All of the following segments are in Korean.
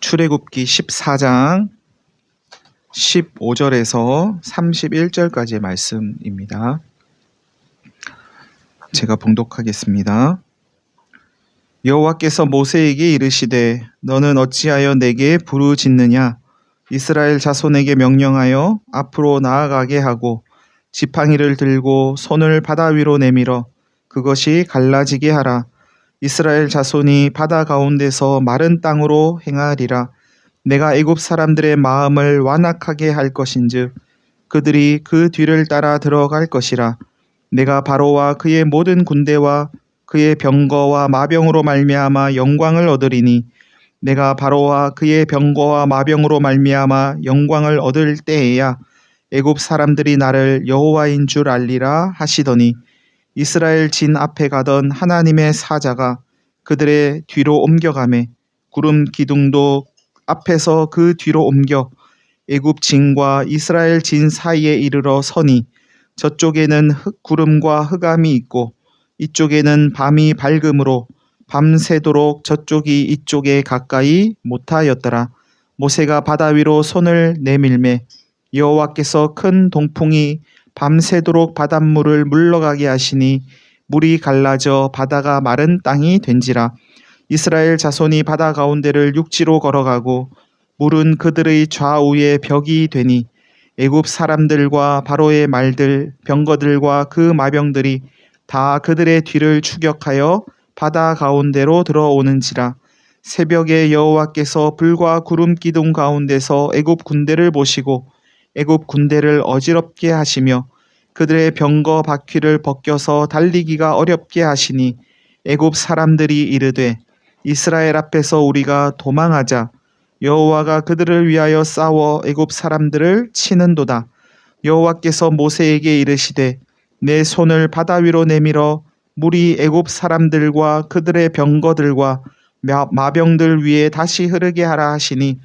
출애굽기 14장 15절에서 31절까지의 말씀입니다. 제가 봉독하겠습니다. 여호와께서 모세에게 이르시되 너는 어찌하여 내게 부르짖느냐? 이스라엘 자손에게 명령하여 앞으로 나아가게 하고 지팡이를 들고 손을 바다 위로 내밀어 그것이 갈라지게 하라. 이스라엘 자손이 바다 가운데서 마른 땅으로 행하리라. 내가 애굽 사람들의 마음을 완악하게 할 것인즉 그들이 그 뒤를 따라 들어갈 것이라. 내가 바로와 그의 모든 군대와 그의 병거와 마병으로 말미암아 영광을 얻으리니 내가 바로와 그의 병거와 마병으로 말미암아 영광을 얻을 때에야 애굽 사람들이 나를 여호와인 줄 알리라 하시더니 이스라엘 진 앞에 가던 하나님의 사자가 그들의 뒤로 옮겨가매 구름 기둥도 앞에서 그 뒤로 옮겨 애굽 진과 이스라엘 진 사이에 이르러 서니 저쪽에는 구름과 흑암이 있고 이쪽에는 밤이 밝음으로 밤새도록 저쪽이 이쪽에 가까이 못하였더라. 모세가 바다 위로 손을 내밀매 여호와께서 큰 동풍이 밤새도록 바닷물을 물러가게 하시니 물이 갈라져 바다가 마른 땅이 된지라. 이스라엘 자손이 바다 가운데를 육지로 걸어가고 물은 그들의 좌우에 벽이 되니 애굽 사람들과 바로의 말들 병거들과 그 마병들이 다 그들의 뒤를 추격하여 바다 가운데로 들어오는지라. 새벽에 여호와께서 불과 구름 기둥 가운데서 애굽 군대를 보시고 애굽 군대를 어지럽게 하시며 그들의 병거 바퀴를 벗겨서 달리기가 어렵게 하시니 애굽 사람들이 이르되 이스라엘 앞에서 우리가 도망하자. 여호와가 그들을 위하여 싸워 애굽 사람들을 치는도다. 여호와께서 모세에게 이르시되 내 손을 바다 위로 내밀어 물이 애굽 사람들과 그들의 병거들과 마병들 위에 다시 흐르게 하라 하시니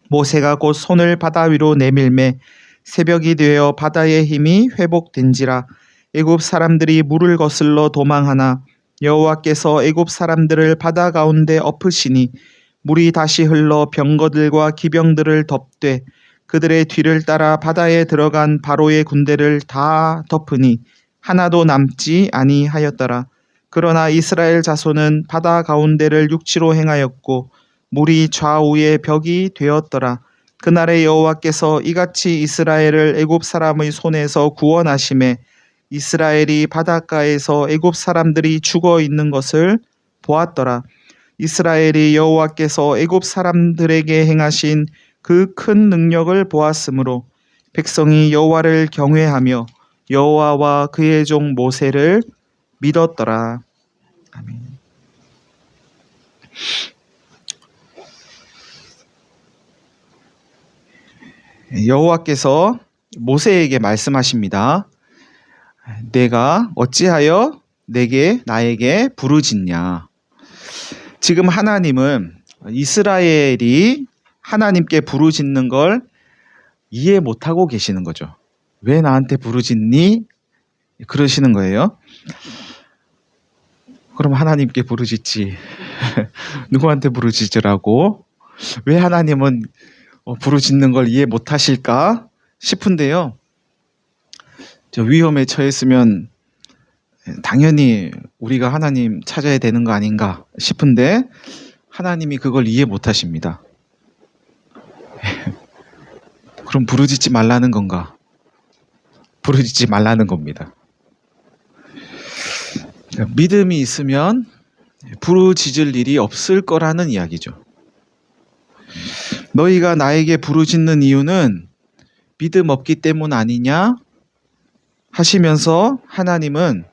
모세가 곧 손을 바다 위로 내밀매 새벽이 되어 바다의 힘이 회복된지라. 애굽 사람들이 물을 거슬러 도망하나 여호와께서 애굽 사람들을 바다 가운데 엎으시니 물이 다시 흘러 병거들과 기병들을 덮되 그들의 뒤를 따라 바다에 들어간 바로의 군대를 다 덮으니 하나도 남지 아니하였더라. 그러나 이스라엘 자손은 바다 가운데를 육지로 행하였고 물이 좌우에 벽이 되었더라. 그날에 여호와께서 이같이 이스라엘을 애굽 사람의 손에서 구원하심에 이스라엘이 바닷가에서 애굽 사람들이 죽어 있는 것을 보았더라. 이스라엘이 여호와께서 애굽 사람들에게 행하신 그 큰 능력을 보았으므로 백성이 여호와를 경외하며 여호와와 그의 종 모세를 믿었더라. 아멘. 여호와께서 모세에게 말씀하십니다. 내가 어찌하여 나에게 부르짖냐. 지금 하나님은 이스라엘이 하나님께 부르짖는 걸 이해 못하고 계시는 거죠. 왜 나한테 부르짖니? 그러시는 거예요. 그럼 하나님께 부르짖지. 누구한테 부르짖으라고? 왜 하나님은 부르짖는 걸 이해 못하실까 싶은데요. 저 위험에 처했으면 당연히 우리가 하나님 찾아야 되는 거 아닌가 싶은데 하나님이 그걸 이해 못하십니다. 그럼 부르짖지 말라는 건가? 부르짖지 말라는 겁니다. 믿음이 있으면 부르짖을 일이 없을 거라는 이야기죠. 너희가 나에게 부르짖는 이유는 믿음 없기 때문 아니냐 하시면서 하나님은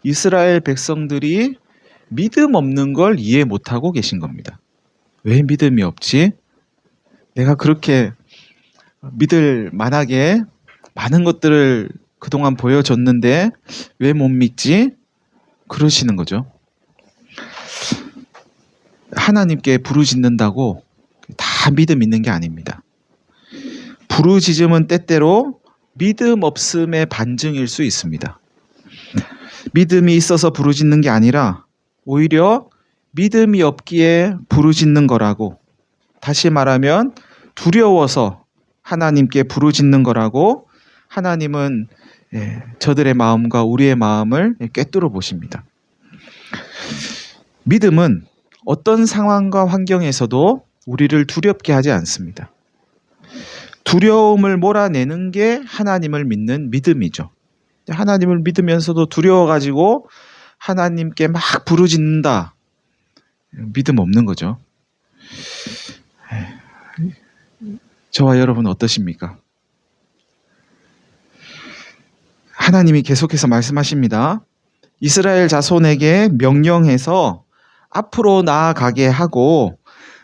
이스라엘 백성들이 믿음 없는 걸 이해 못하고 계신 겁니다. 왜 믿음이 없지? 내가 그렇게 믿을 만하게 많은 것들을 그동안 보여줬는데 왜 못 믿지? 그러시는 거죠. 하나님께 부르짖는다고 다 믿음 있는 게 아닙니다. 부르짖음은 때때로 믿음 없음의 반증일 수 있습니다. 믿음이 있어서 부르짖는 게 아니라 오히려 믿음이 없기에 부르짖는 거라고 다시 말하면 두려워서 하나님께 부르짖는 거라고 하나님은 저들의 마음과 우리의 마음을 꿰뚫어 보십니다. 믿음은 어떤 상황과 환경에서도 우리를 두렵게 하지 않습니다. 두려움을 몰아내는 게 하나님을 믿는 믿음이죠. 하나님을 믿으면서도 두려워가지고 하나님께 막 부르짖는다. 믿음 없는 거죠. 저와 여러분은 어떠십니까? 하나님이 계속해서 말씀하십니다. 이스라엘 자손에게 명령해서 앞으로 나아가게 하고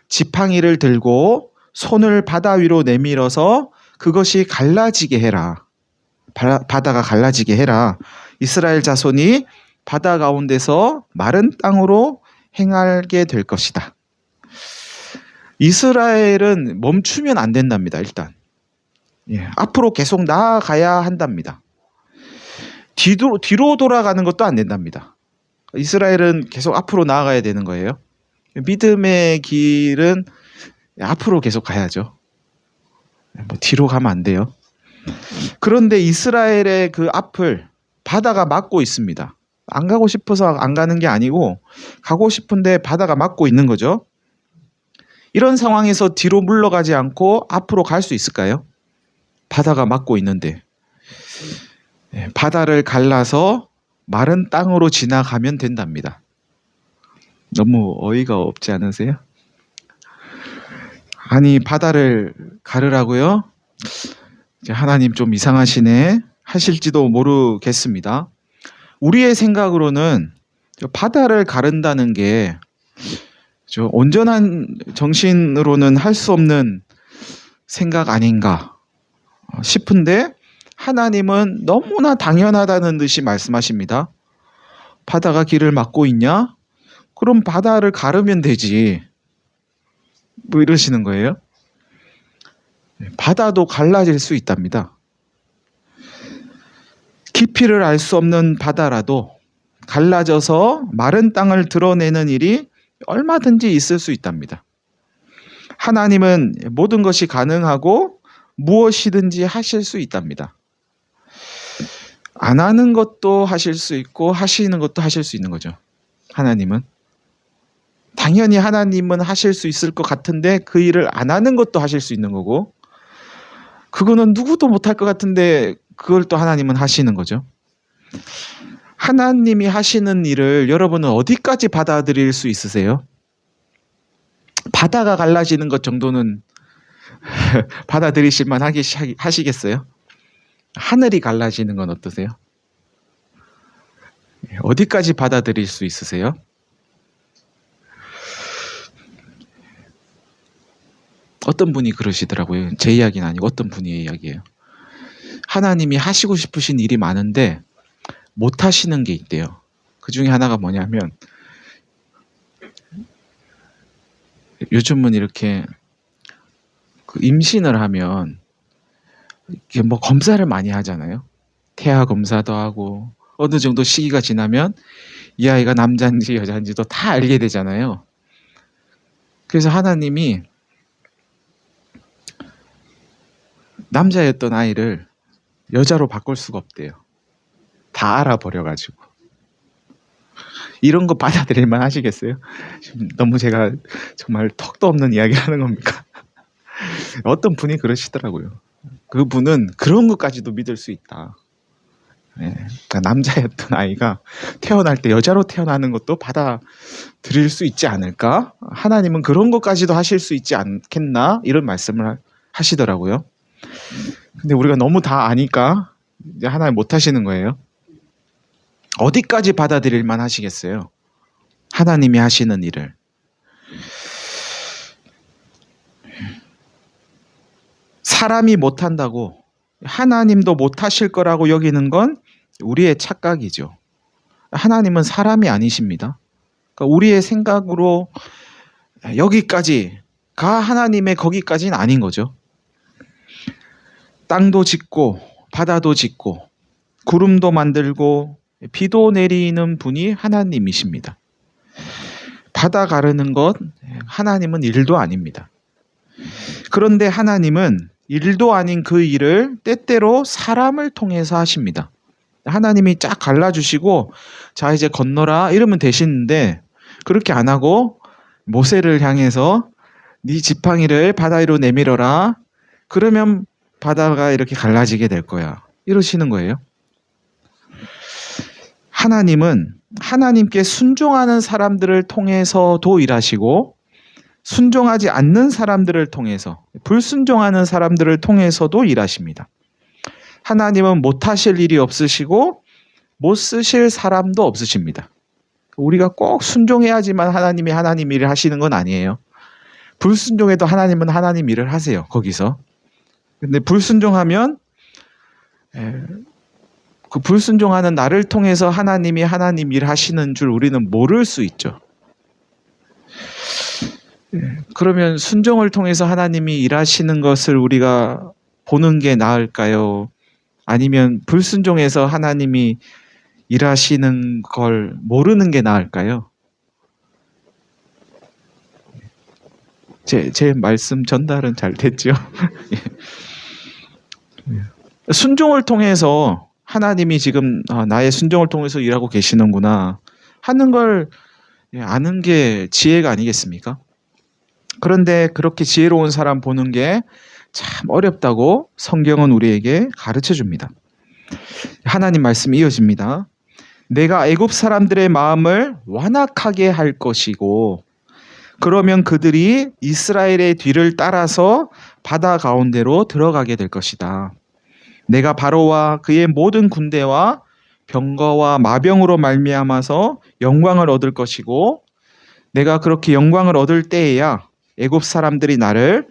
지팡이를 들고 손을 바다 위로 내밀어서 그것이 갈라지게 해라. 바다가 갈라지게 해라. 이스라엘 자손이 바다 가운데서 마른 땅으로 행하게 될 것이다. 이스라엘은 멈추면 안 된답니다. 일단 앞으로 계속 나아가야 한답니다. 뒤로 돌아가는 것도 안 된답니다. 이스라엘은 계속 앞으로 나아가야 되는 거예요. 믿음의 길은 앞으로 계속 가야죠. 뒤로 가면 안 돼요. 그런데 이스라엘의 그 앞을 바다가 막고 있습니다. 안 가고 싶어서 안 가는 게 아니고 가고 싶은데 바다가 막고 있는 거죠. 이런 상황에서 뒤로 물러가지 않고 앞으로 갈 수 있을까요? 바다가 막고 있는데. 바다를 갈라서 마른 땅으로 지나가면 된답니다. 너무 어이가 없지 않으세요? 아니, 바다를 가르라고요? 하나님 좀 이상하시네 하실지도 모르겠습니다. 우리의 생각으로는 바다를 가른다는 게 온전한 정신으로는 할 수 없는 생각 아닌가 싶은데 하나님은 너무나 당연하다는 듯이 말씀하십니다. 바다가 길을 막고 있냐? 그럼 바다를 가르면 되지. 뭐 이러시는 거예요. 바다도 갈라질 수 있답니다. 깊이를 알 수 없는 바다라도 갈라져서 마른 땅을 드러내는 일이 얼마든지 있을 수 있답니다. 하나님은 모든 것이 가능하고 무엇이든지 하실 수 있답니다. 안 하는 것도 하실 수 있고 하시는 것도 하실 수 있는 거죠. 하나님은. 당연히 하나님은 하실 수 있을 것 같은데 그 일을 안 하는 것도 하실 수 있는 거고 그거는 누구도 못할 것 같은데 그걸 또 하나님은 하시는 거죠. 하나님이 하시는 일을 여러분은 어디까지 받아들일 수 있으세요? 바다가 갈라지는 것 정도는 받아들이실만 하시겠어요? 하늘이 갈라지는 건 어떠세요? 어디까지 받아들일 수 있으세요? 어떤 분이 그러시더라고요. 제 이야기는 아니고 어떤 분의 이야기예요. 하나님이 하시고 싶으신 일이 많은데 못 하시는 게 있대요. 그 중에 하나가 뭐냐면 요즘은 이렇게 임신을 하면 이게 뭐 검사를 많이 하잖아요. 태아 검사도 하고 어느 정도 시기가 지나면 이 아이가 남자인지 여자인지도 다 알게 되잖아요. 그래서 하나님이 남자였던 아이를 여자로 바꿀 수가 없대요. 다 알아버려가지고. 이런 거 받아들일만 하시겠어요? 지금 너무 제가 정말 턱도 없는 이야기를 하는 겁니까? 어떤 분이 그러시더라고요. 그분은 그런 것까지도 믿을 수 있다. 그러니까 남자였던 아이가 태어날 때 여자로 태어나는 것도 받아들일 수 있지 않을까? 하나님은 그런 것까지도 하실 수 있지 않겠나? 이런 말씀을 하시더라고요. 근데 우리가 너무 다 아니까 이제 하나님 못 하시는 거예요. 어디까지 받아들일만 하시겠어요? 하나님이 하시는 일을. 사람이 못한다고 하나님도 못하실 거라고 여기는 건 우리의 착각이죠. 하나님은 사람이 아니십니다. 그러니까 우리의 생각으로 여기까지가 하나님의 거기까지는 아닌 거죠. 땅도 짓고 바다도 짓고 구름도 만들고 비도 내리는 분이 하나님이십니다. 바다 가르는 것 하나님은 일도 아닙니다. 그런데 하나님은 일도 아닌 그 일을 때때로 사람을 통해서 하십니다. 하나님이 쫙 갈라주시고 자 이제 건너라 이러면 되시는데 그렇게 안 하고 모세를 향해서 네 지팡이를 바다 위로 내밀어라. 그러면 바다가 이렇게 갈라지게 될 거야. 이러시는 거예요. 하나님은 하나님께 순종하는 사람들을 통해서도 일하시고 순종하지 않는 사람들을 통해서 불순종하는 사람들을 통해서도 일하십니다. 하나님은 못하실 일이 없으시고 못 쓰실 사람도 없으십니다. 우리가 꼭 순종해야지만 하나님이 하나님 일을 하시는 건 아니에요. 불순종해도 하나님은 하나님 일을 하세요. 거기서. 근데 불순종하면 그 불순종하는 나를 통해서 하나님이 하나님 일 하시는 줄 우리는 모를 수 있죠. 그러면 순종을 통해서 하나님이 일하시는 것을 우리가 보는 게 나을까요? 아니면 불순종해서 하나님이 일하시는 걸 모르는 게 나을까요? 제 말씀 전달은 잘 됐죠? 순종을 통해서 하나님이 지금 나의 순종을 통해서 일하고 계시는구나 하는 걸 아는 게 지혜가 아니겠습니까? 그런데 그렇게 지혜로운 사람 보는 게 참 어렵다고 성경은 우리에게 가르쳐 줍니다. 하나님 말씀이 이어집니다. 내가 애굽 사람들의 마음을 완악하게 할 것이고 그러면 그들이 이스라엘의 뒤를 따라서 바다 가운데로 들어가게 될 것이다. 내가 바로와 그의 모든 군대와 병거와 마병으로 말미암아서 영광을 얻을 것이고 내가 그렇게 영광을 얻을 때에야 애굽 사람들이 나를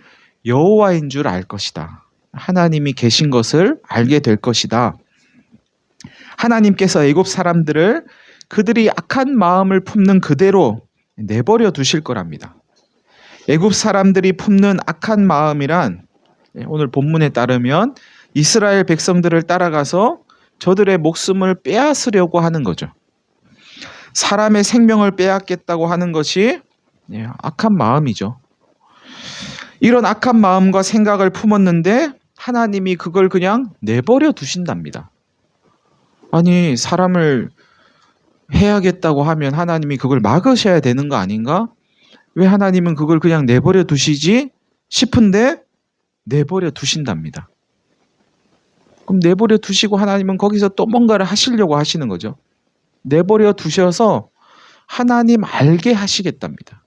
여호와인 줄 알 것이다. 하나님이 계신 것을 알게 될 것이다. 하나님께서 애굽 사람들을 그들이 악한 마음을 품는 그대로 내버려 두실 거랍니다. 애굽 사람들이 품는 악한 마음이란 오늘 본문에 따르면 이스라엘 백성들을 따라가서 저들의 목숨을 빼앗으려고 하는 거죠. 사람의 생명을 빼앗겠다고 하는 것이 악한 마음이죠. 이런 악한 마음과 생각을 품었는데 하나님이 그걸 그냥 내버려 두신답니다. 아니 사람을 해야겠다고 하면 하나님이 그걸 막으셔야 되는 거 아닌가? 왜 하나님은 그걸 그냥 내버려 두시지 싶은데 내버려 두신답니다. 그럼 내버려 두시고 하나님은 거기서 또 뭔가를 하시려고 하시는 거죠. 내버려 두셔서 하나님 알게 하시겠답니다.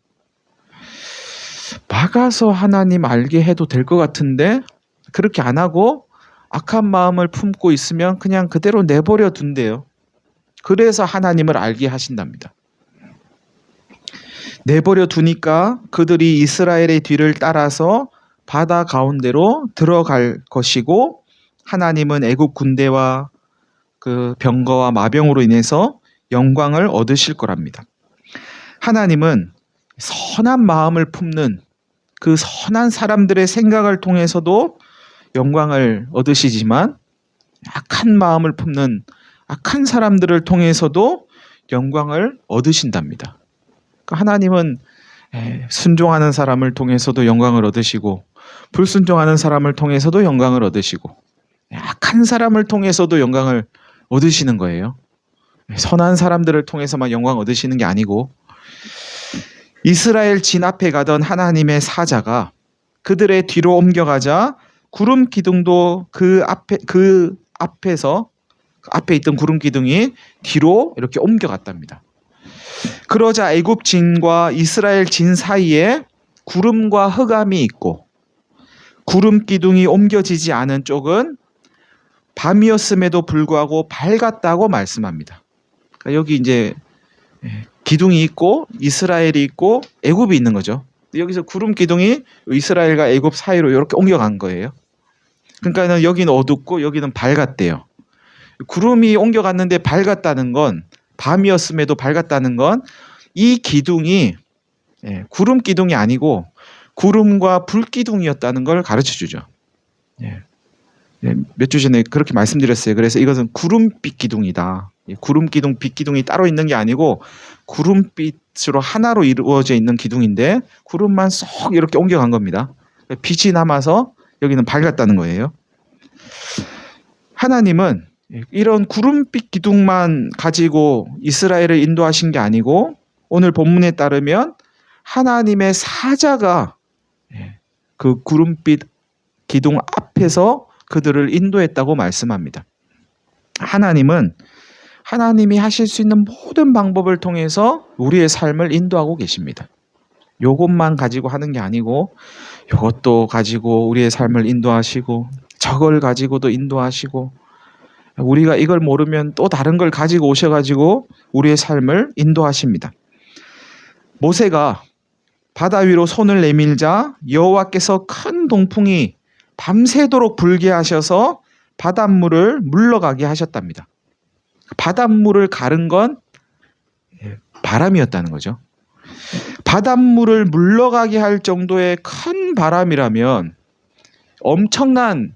막아서 하나님 알게 해도 될 것 같은데 그렇게 안 하고 악한 마음을 품고 있으면 그냥 그대로 내버려 둔대요. 그래서 하나님을 알게 하신답니다. 내버려 두니까 그들이 이스라엘의 뒤를 따라서 바다 가운데로 들어갈 것이고 하나님은 애굽 군대와 그 병거와 마병으로 인해서 영광을 얻으실 거랍니다. 하나님은 선한 마음을 품는 그 선한 사람들의 생각을 통해서도 영광을 얻으시지만 악한 마음을 품는 악한 사람들을 통해서도 영광을 얻으신답니다. 그러니까 하나님은 순종하는 사람을 통해서도 영광을 얻으시고 불순종하는 사람을 통해서도 영광을 얻으시고 악한 사람을 통해서도 영광을 얻으시는 거예요. 선한 사람들을 통해서만 영광 얻으시는 게 아니고 이스라엘 진 앞에 가던 하나님의 사자가 그들의 뒤로 옮겨가자 구름 기둥도 그 앞에서 앞에 있던 구름 기둥이 뒤로 이렇게 옮겨갔답니다. 그러자 애굽 진과 이스라엘 진 사이에 구름과 흑암이 있고 구름 기둥이 옮겨지지 않은 쪽은 밤이었음에도 불구하고 밝았다고 말씀합니다. 그러니까 여기 이제 기둥이 있고 이스라엘이 있고 애굽이 있는 거죠. 여기서 구름 기둥이 이스라엘과 애굽 사이로 이렇게 옮겨간 거예요. 그러니까 여기는 어둡고 여기는 밝았대요. 구름이 옮겨갔는데 밝았다는 건 밤이었음에도 밝았다는 건 이 기둥이 구름 기둥이 아니고 구름과 불 기둥이었다는 걸 가르쳐 주죠. 몇 주 전에 그렇게 말씀드렸어요. 그래서 이것은 구름빛 기둥이다. 구름 기둥, 빛 기둥이 따로 있는 게 아니고 구름빛으로 하나로 이루어져 있는 기둥인데 구름만 쏙 이렇게 옮겨간 겁니다. 빛이 남아서 여기는 밝았다는 거예요. 하나님은 이런 구름빛 기둥만 가지고 이스라엘을 인도하신 게 아니고 오늘 본문에 따르면 하나님의 사자가 그 구름빛 기둥 앞에서 그들을 인도했다고 말씀합니다. 하나님은 하나님이 하실 수 있는 모든 방법을 통해서 우리의 삶을 인도하고 계십니다. 요것만 가지고 하는 게 아니고 요것도 가지고 우리의 삶을 인도하시고 저걸 가지고도 인도하시고 우리가 이걸 모르면 또 다른 걸 가지고 오셔가지고 우리의 삶을 인도하십니다. 모세가 바다 위로 손을 내밀자 여호와께서 큰 동풍이 밤새도록 불게 하셔서 바닷물을 물러가게 하셨답니다. 바닷물을 가른 건 바람이었다는 거죠. 바닷물을 물러가게 할 정도의 큰 바람이라면 엄청난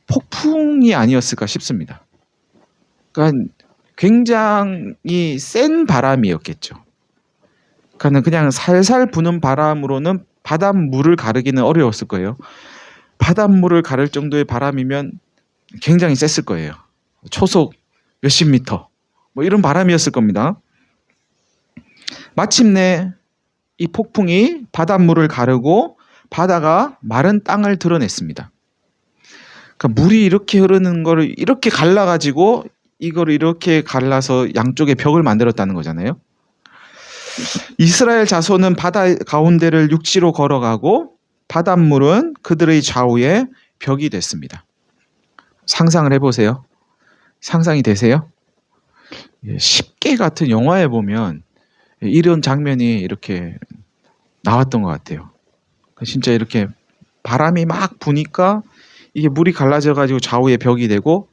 폭풍이 아니었을까 싶습니다. 그러니까 굉장히 센 바람이었겠죠. 그냥 살살 부는 바람으로는 바닷물을 가르기는 어려웠을 거예요. 바닷물을 가를 정도의 바람이면 굉장히 셌을 거예요. 초속 몇십 미터 뭐 이런 바람이었을 겁니다. 마침내 이 폭풍이 바닷물을 가르고 바다가 마른 땅을 드러냈습니다. 그러니까 물이 이렇게 흐르는 거를 이렇게 갈라가지고 이거를 이렇게 갈라서 양쪽에 벽을 만들었다는 거잖아요. 이스라엘 자손은 바다 가운데를 육지로 걸어가고 바닷물은 그들의 좌우에 벽이 됐습니다. 상상을 해보세요. 상상이 되세요? 10개 같은 영화에 보면 이런 장면이 이렇게 나왔던 것 같아요. 진짜 이렇게 바람이 막 부니까 이게 물이 갈라져 가지고 좌우에 벽이 되고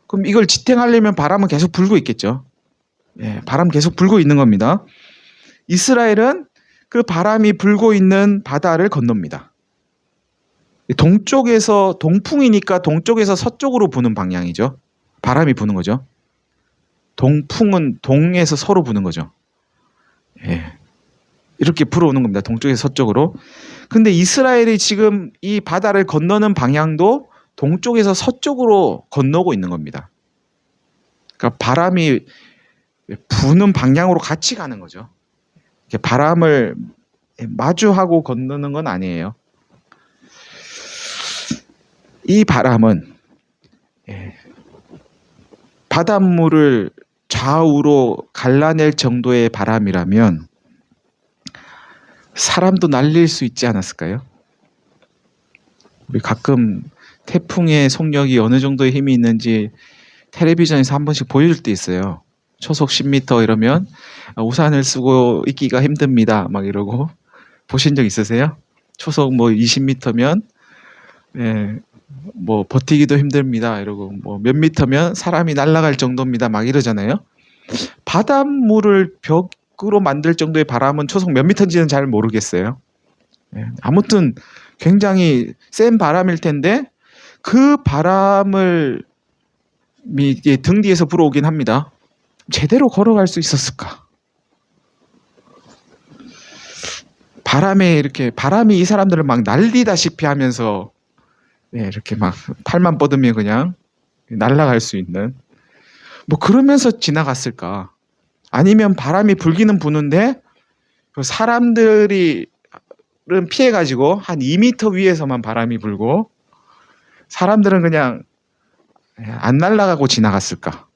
그럼 이걸 지탱하려면 바람은 계속 불고 있겠죠. 바람 계속 불고 있는 겁니다. 이스라엘은 그 바람이 불고 있는 바다를 건넙니다. 동쪽에서 동풍이니까 동쪽에서 서쪽으로 부는 방향이죠. 바람이 부는 거죠. 동풍은 동에서 서로 부는 거죠. 이렇게 불어오는 겁니다. 동쪽에서 서쪽으로. 근데 이스라엘이 지금 이 바다를 건너는 방향도 동쪽에서 서쪽으로 건너고 있는 겁니다. 그러니까 바람이 부는 방향으로 같이 가는 거죠. 바람을 마주하고 건너는 건 아니에요. 이 바람은 바닷물을 좌우로 갈라낼 정도의 바람이라면 사람도 날릴 수 있지 않았을까요? 우리 가끔 태풍의 속력이 어느 정도의 힘이 있는지 텔레비전에서 한 번씩 보여줄 때 있어요. 초속 10m 이러면 우산을 쓰고 있기가 힘듭니다. 막 이러고 보신 적 있으세요? 초속 뭐 20m면 뭐 버티기도 힘듭니다. 이러고 뭐 몇 미터면 사람이 날아갈 정도입니다. 막 이러잖아요. 바닷물을 벽으로 만들 정도의 바람은 초속 몇 미터인지는 잘 모르겠어요. 아무튼 굉장히 센 바람일 텐데 그 바람을 등 뒤에서 불어오긴 합니다. 제대로 걸어갈 수 있었을까? 바람이 이 사람들을 막 날리다시피 하면서 이렇게 막 팔만 뻗으면 그냥 날아갈 수 있는 뭐 그러면서 지나갔을까? 아니면 바람이 불기는 부는데 사람들이 피해가지고 한 2m 위에서만 바람이 불고 사람들은 그냥 안 날아가고 지나갔을까?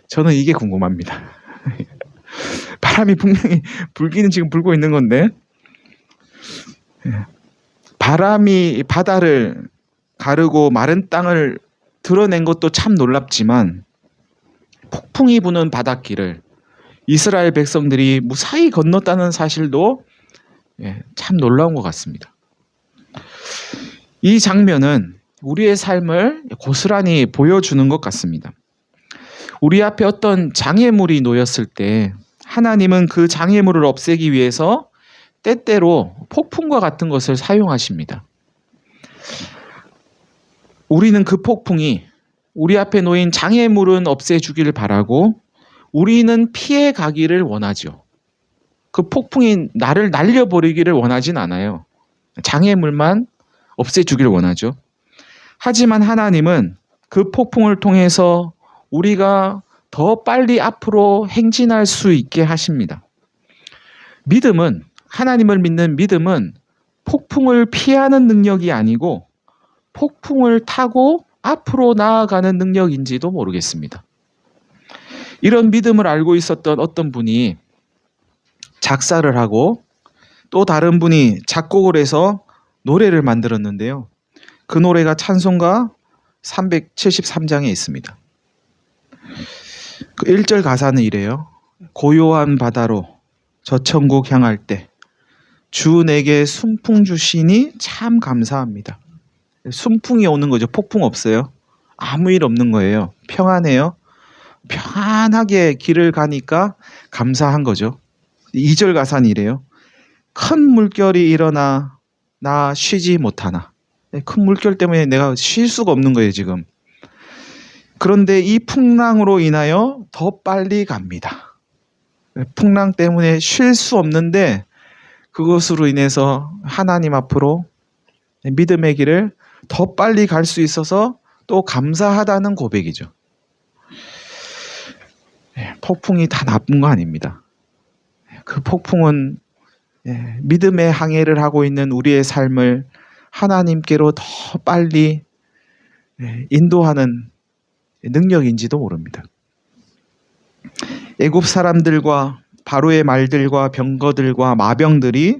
저는 이게 궁금합니다. 바람이 분명히 불기는 지금 불고 있는 건데 바람이 바다를 가르고 마른 땅을 드러낸 것도 참 놀랍지만 폭풍이 부는 바닷길을 이스라엘 백성들이 무사히 건넜다는 사실도 참 놀라운 것 같습니다. 이 장면은 우리의 삶을 고스란히 보여주는 것 같습니다. 우리 앞에 어떤 장애물이 놓였을 때 하나님은 그 장애물을 없애기 위해서 때때로 폭풍과 같은 것을 사용하십니다. 우리는 그 폭풍이 우리 앞에 놓인 장애물은 없애주기를 바라고 우리는 피해 가기를 원하죠. 그 폭풍이 나를 날려버리기를 원하진 않아요. 장애물만 없애주길 원하죠. 하지만 하나님은 그 폭풍을 통해서 우리가 더 빨리 앞으로 행진할 수 있게 하십니다. 믿음은, 하나님을 믿는 믿음은 폭풍을 피하는 능력이 아니고 폭풍을 타고 앞으로 나아가는 능력인지도 모르겠습니다. 이런 믿음을 알고 있었던 어떤 분이 작사를 하고 또 다른 분이 작곡을 해서 노래를 만들었는데요. 그 노래가 찬송가 373장에 있습니다. 그 1절 가사는 이래요. 고요한 바다로 저 천국 향할 때 주 내게 순풍 주시니 참 감사합니다. 순풍이 오는 거죠. 폭풍 없어요. 아무 일 없는 거예요. 평안해요. 편하게 길을 가니까 감사한 거죠. 2절 가사는 이래요. 큰 물결이 일어나 나 쉬지 못하나. 큰 물결 때문에 내가 쉴 수가 없는 거예요, 지금. 그런데 이 풍랑으로 인하여 더 빨리 갑니다. 풍랑 때문에 쉴 수 없는데 그것으로 인해서 하나님 앞으로 믿음의 길을 더 빨리 갈 수 있어서 또 감사하다는 고백이죠. 폭풍이 다 나쁜 거 아닙니다. 그 폭풍은 믿음의 항해를 하고 있는 우리의 삶을 하나님께로 더 빨리 인도하는 능력인지도 모릅니다. 애굽 사람들과 바로의 말들과 병거들과 마병들이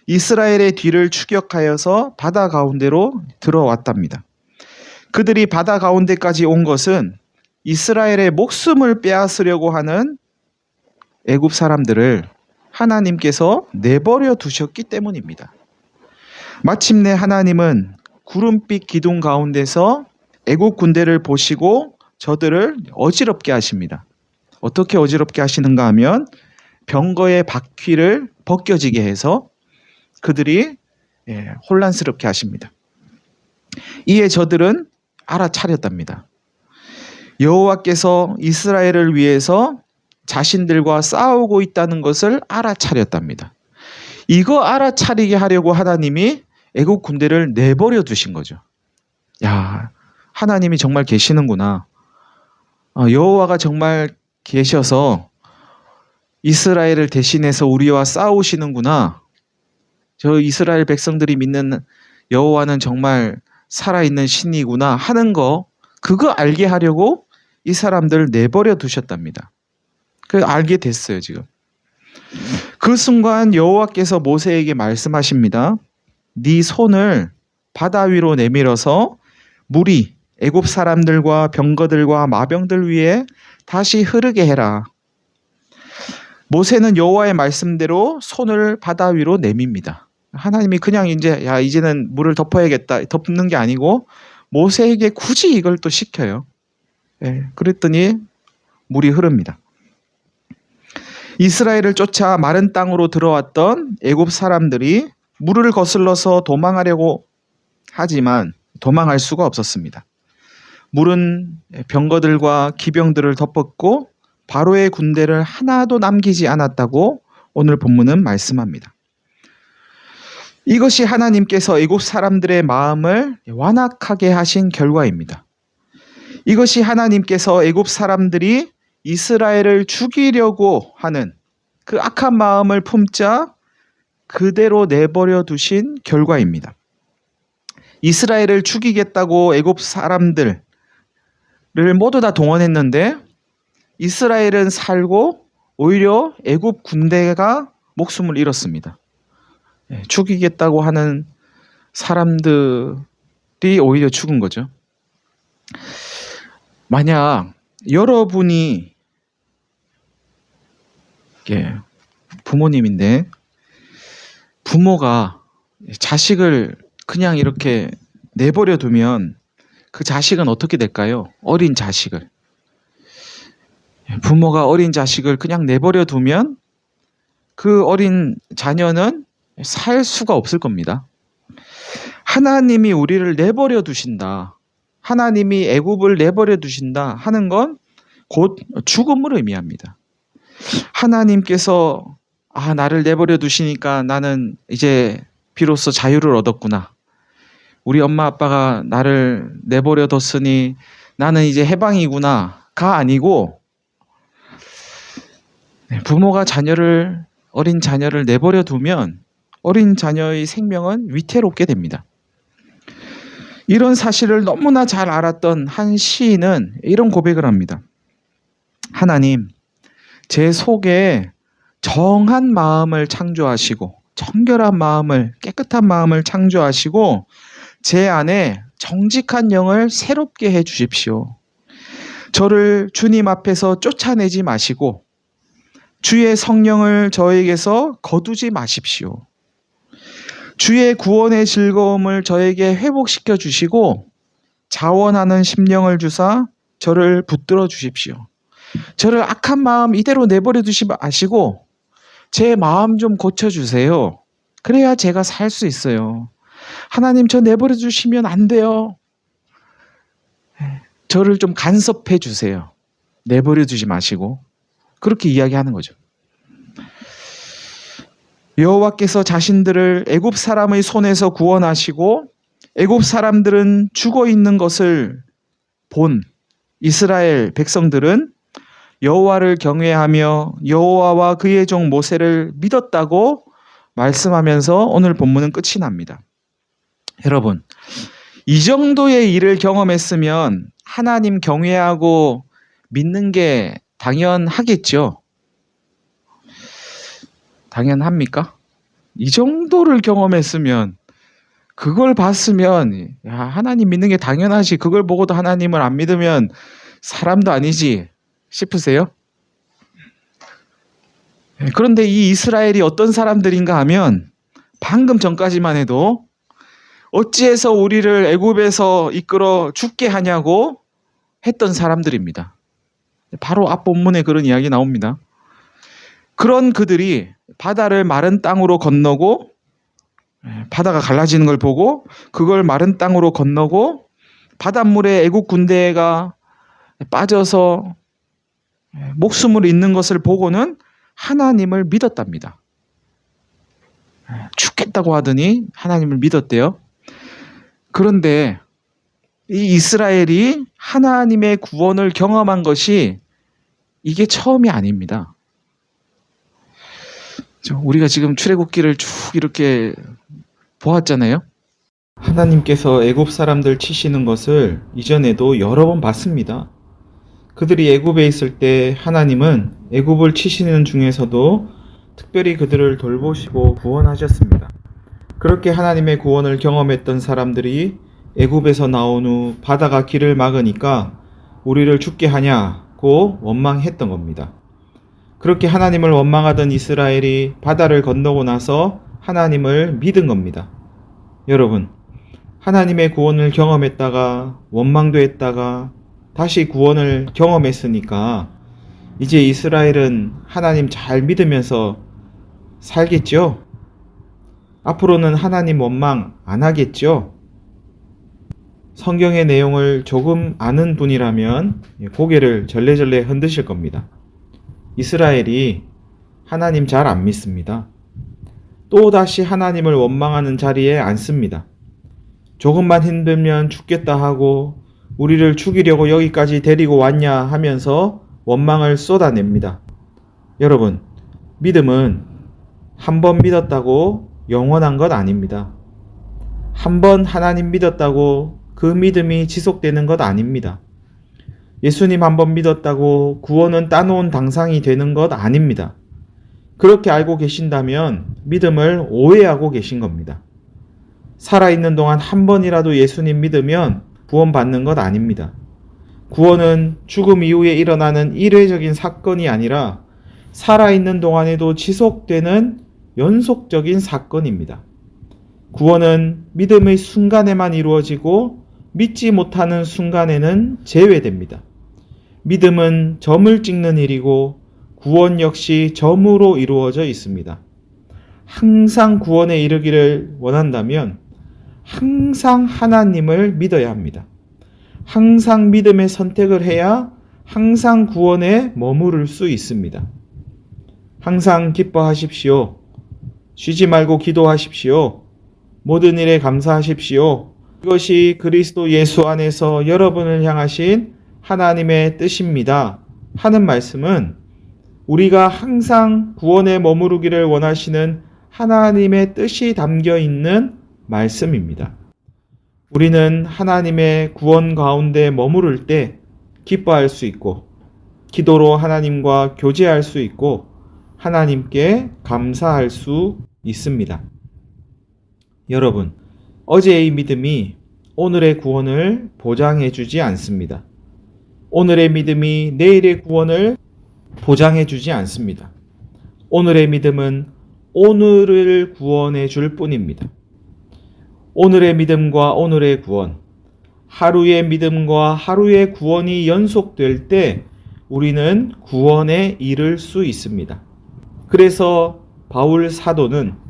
이스라엘의 뒤를 추격하여서 바다 가운데로 들어왔답니다. 그들이 바다 가운데까지 온 것은 이스라엘의 목숨을 빼앗으려고 하는 애굽 사람들을 하나님께서 내버려 두셨기 때문입니다. 마침내 하나님은 구름빛 기둥 가운데서 애굽 군대를 보시고 저들을 어지럽게 하십니다. 어떻게 어지럽게 하시는가 하면 병거의 바퀴를 벗겨지게 해서 그들이 혼란스럽게 하십니다. 이에 저들은 알아차렸답니다. 여호와께서 이스라엘을 위해서 자신들과 싸우고 있다는 것을 알아차렸답니다. 이거 알아차리게 하려고 하나님이 애국 군대를 내버려 두신 거죠. 야, 하나님이 정말 계시는구나. 여호와가 정말 계셔서 이스라엘을 대신해서 우리와 싸우시는구나. 저 이스라엘 백성들이 믿는 여호와는 정말 살아있는 신이구나 하는 거, 그거 알게 하려고 이 사람들을 내버려 두셨답니다. 그 알게 됐어요, 지금. 그 순간 여호와께서 모세에게 말씀하십니다. 네 손을 바다 위로 내밀어서 물이 애굽 사람들과 병거들과 마병들 위에 다시 흐르게 해라. 모세는 여호와의 말씀대로 손을 바다 위로 내밉니다. 하나님이 그냥 이제는 물을 덮어야겠다, 덮는 게 아니고 모세에게 굳이 이걸 또 시켜요. 그랬더니 물이 흐릅니다. 이스라엘을 쫓아 마른 땅으로 들어왔던 애굽 사람들이 물을 거슬러서 도망하려고 하지만 도망할 수가 없었습니다. 물은 병거들과 기병들을 덮었고 바로의 군대를 하나도 남기지 않았다고 오늘 본문은 말씀합니다. 이것이 하나님께서 애굽 사람들의 마음을 완악하게 하신 결과입니다. 이것이 하나님께서 애굽 사람들이 이스라엘을 죽이려고 하는 그 악한 마음을 품자 그대로 내버려 두신 결과입니다. 이스라엘을 죽이겠다고 애굽 사람들을 모두 다 동원했는데 이스라엘은 살고 오히려 애굽 군대가 목숨을 잃었습니다. 죽이겠다고 하는 사람들이 오히려 죽은 거죠. 만약 여러분이 부모님인데 부모가 자식을 그냥 이렇게 내버려 두면 그 자식은 어떻게 될까요? 어린 자식을. 부모가 어린 자식을 그냥 내버려 두면 그 어린 자녀는 살 수가 없을 겁니다. 하나님이 우리를 내버려 두신다. 하나님이 애굽을 내버려 두신다 하는 건 곧 죽음을 의미합니다. 하나님께서 나를 내버려 두시니까 나는 이제 비로소 자유를 얻었구나. 우리 엄마 아빠가 나를 내버려 뒀으니 나는 이제 해방이구나가 아니고, 부모가 어린 자녀를 내버려 두면 어린 자녀의 생명은 위태롭게 됩니다. 이런 사실을 너무나 잘 알았던 한 시인은 이런 고백을 합니다. 하나님, 제 속에 정한 마음을 창조하시고 정결한 마음을, 깨끗한 마음을 창조하시고 제 안에 정직한 영을 새롭게 해 주십시오. 저를 주님 앞에서 쫓아내지 마시고 주의 성령을 저에게서 거두지 마십시오. 주의 구원의 즐거움을 저에게 회복시켜 주시고 자원하는 심령을 주사 저를 붙들어 주십시오. 저를 악한 마음 이대로 내버려 두지 마시고 제 마음 좀 고쳐주세요. 그래야 제가 살 수 있어요. 하나님, 저 내버려 두시면 안 돼요. 저를 좀 간섭해 주세요. 내버려 두지 마시고. 그렇게 이야기하는 거죠. 여호와께서 자신들을 애굽 사람의 손에서 구원하시고 애굽 사람들은 죽어 있는 것을 본 이스라엘 백성들은 여호와를 경외하며 여호와와 그의 종 모세를 믿었다고 말씀하면서 오늘 본문은 끝이 납니다. 여러분, 이 정도의 일을 경험했으면 하나님 경외하고 믿는 게 당연하겠죠. 당연합니까? 이 정도를 경험했으면, 그걸 봤으면, 야, 하나님 믿는 게 당연하지, 그걸 보고도 하나님을 안 믿으면 사람도 아니지 싶으세요? 그런데 이 이스라엘이 어떤 사람들인가 하면 방금 전까지만 해도 어찌해서 우리를 애굽에서 이끌어 죽게 하냐고 했던 사람들입니다. 바로 앞 본문에 그런 이야기 나옵니다. 그런 그들이 바다를 마른 땅으로 건너고, 바다가 갈라지는 걸 보고 그걸 마른 땅으로 건너고 바닷물에 애국 군대가 빠져서 목숨을 잃는 것을 보고는 하나님을 믿었답니다. 죽겠다고 하더니 하나님을 믿었대요. 그런데 이 이스라엘이 하나님의 구원을 경험한 것이 이게 처음이 아닙니다. 우리가 지금 출애굽기를 쭉 이렇게 보았잖아요. 하나님께서 애굽 사람들 치시는 것을 이전에도 여러 번 봤습니다. 그들이 애굽에 있을 때 하나님은 애굽을 치시는 중에서도 특별히 그들을 돌보시고 구원하셨습니다. 그렇게 하나님의 구원을 경험했던 사람들이 애굽에서 나온 후 바다가 길을 막으니까 우리를 죽게 하냐고 원망했던 겁니다. 그렇게 하나님을 원망하던 이스라엘이 바다를 건너고 나서 하나님을 믿은 겁니다. 여러분, 하나님의 구원을 경험했다가 원망도 했다가 다시 구원을 경험했으니까 이제 이스라엘은 하나님 잘 믿으면서 살겠죠? 앞으로는 하나님 원망 안 하겠죠? 성경의 내용을 조금 아는 분이라면 고개를 절레절레 흔드실 겁니다. 이스라엘이 하나님 잘 안 믿습니다. 또다시 하나님을 원망하는 자리에 앉습니다. 조금만 힘들면 죽겠다 하고 우리를 죽이려고 여기까지 데리고 왔냐 하면서 원망을 쏟아냅니다. 여러분, 믿음은 한 번 믿었다고 영원한 것 아닙니다. 한 번 하나님 믿었다고 그 믿음이 지속되는 것 아닙니다. 예수님 한 번 믿었다고 구원은 따놓은 당상이 되는 것 아닙니다. 그렇게 알고 계신다면 믿음을 오해하고 계신 겁니다. 살아있는 동안 한 번이라도 예수님 믿으면 구원받는 것 아닙니다. 구원은 죽음 이후에 일어나는 일회적인 사건이 아니라 살아있는 동안에도 지속되는 연속적인 사건입니다. 구원은 믿음의 순간에만 이루어지고 믿지 못하는 순간에는 제외됩니다. 믿음은 점을 찍는 일이고 구원 역시 점으로 이루어져 있습니다. 항상 구원에 이르기를 원한다면 항상 하나님을 믿어야 합니다. 항상 믿음의 선택을 해야 항상 구원에 머무를 수 있습니다. 항상 기뻐하십시오. 쉬지 말고 기도하십시오. 모든 일에 감사하십시오. 이것이 그리스도 예수 안에서 여러분을 향하신 하나님의 뜻입니다. 하는 말씀은 우리가 항상 구원에 머무르기를 원하시는 하나님의 뜻이 담겨 있는 말씀입니다. 우리는 하나님의 구원 가운데 머무를 때 기뻐할 수 있고, 기도로 하나님과 교제할 수 있고, 하나님께 감사할 수 있습니다. 여러분, 어제의 믿음이 오늘의 구원을 보장해 주지 않습니다. 오늘의 믿음이 내일의 구원을 보장해 주지 않습니다. 오늘의 믿음은 오늘을 구원해 줄 뿐입니다. 오늘의 믿음과 오늘의 구원, 하루의 믿음과 하루의 구원이 연속될 때 우리는 구원에 이를 수 있습니다. 그래서 바울 사도는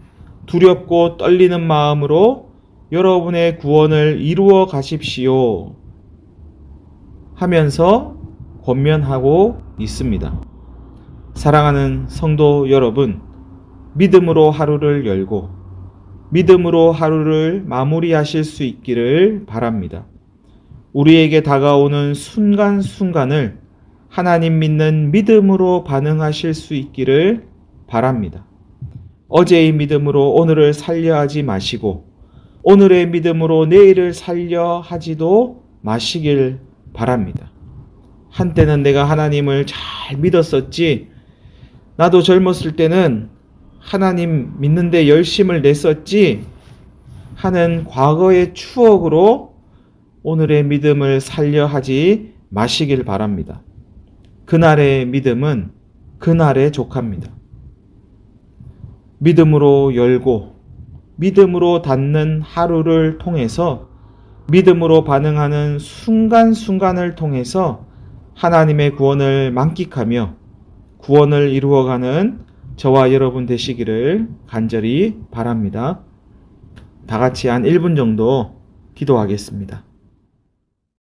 두렵고 떨리는 마음으로 여러분의 구원을 이루어 가십시오 하면서 권면하고 있습니다. 사랑하는 성도 여러분, 믿음으로 하루를 열고 믿음으로 하루를 마무리하실 수 있기를 바랍니다. 우리에게 다가오는 순간순간을 하나님 믿는 믿음으로 반응하실 수 있기를 바랍니다. 어제의 믿음으로 오늘을 살려 하지 마시고 오늘의 믿음으로 내일을 살려 하지도 마시길 바랍니다. 한때는 내가 하나님을 잘 믿었었지, 나도 젊었을 때는 하나님 믿는데 열심을 냈었지 하는 과거의 추억으로 오늘의 믿음을 살려 하지 마시길 바랍니다. 그날의 믿음은 그날에 족합니다. 믿음으로 열고 믿음으로 닫는 하루를 통해서 믿음으로 반응하는 순간순간을 통해서 하나님의 구원을 만끽하며 구원을 이루어가는 저와 여러분 되시기를 간절히 바랍니다. 다 같이 한 1분 정도 기도하겠습니다.